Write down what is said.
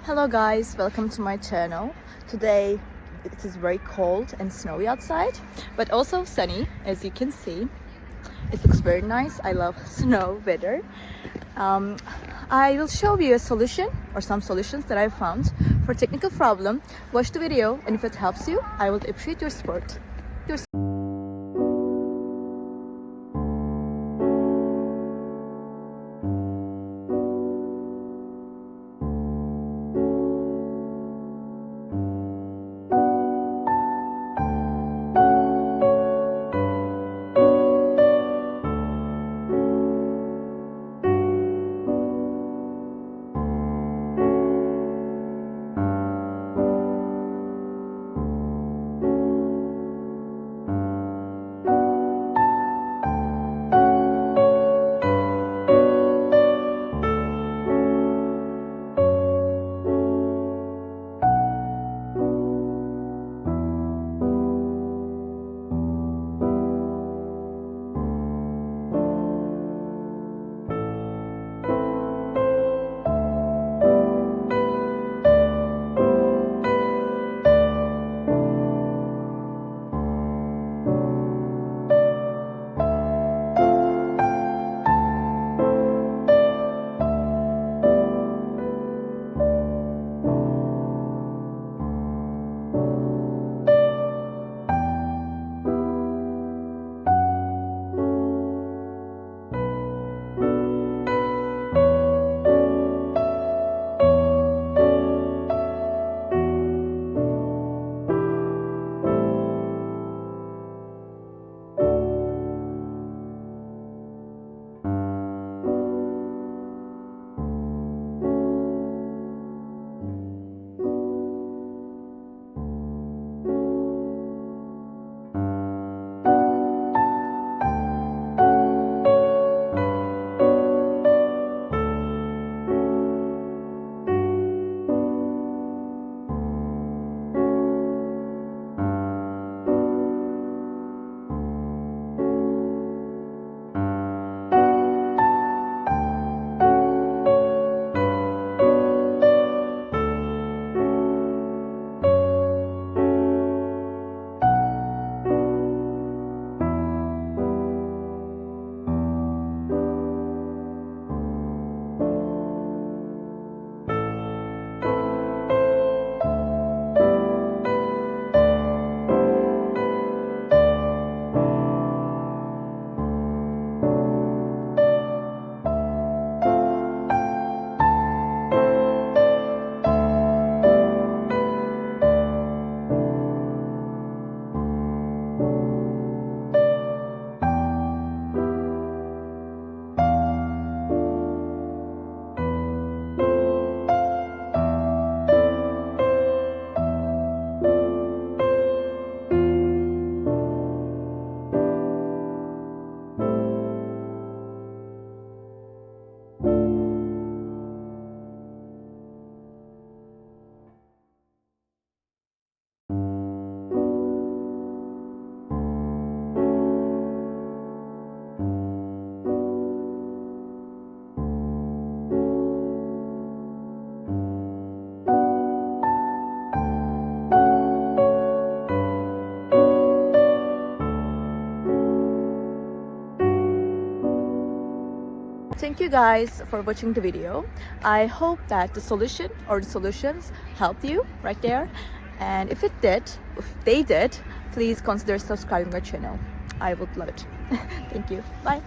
Hello guys, welcome to my channel. Today it is very cold and snowy outside, but also sunny, as you can see. It looks very nice. I love snow weather. I will show you a solution or some solutions that I found for technical problem. Watch the video, and if it helps you, I would appreciate your support. Thank you guys for watching the video. I hope that the solution or the solutions helped you right there. And if they did, please consider subscribing my channel. I would love it. Thank you. Bye.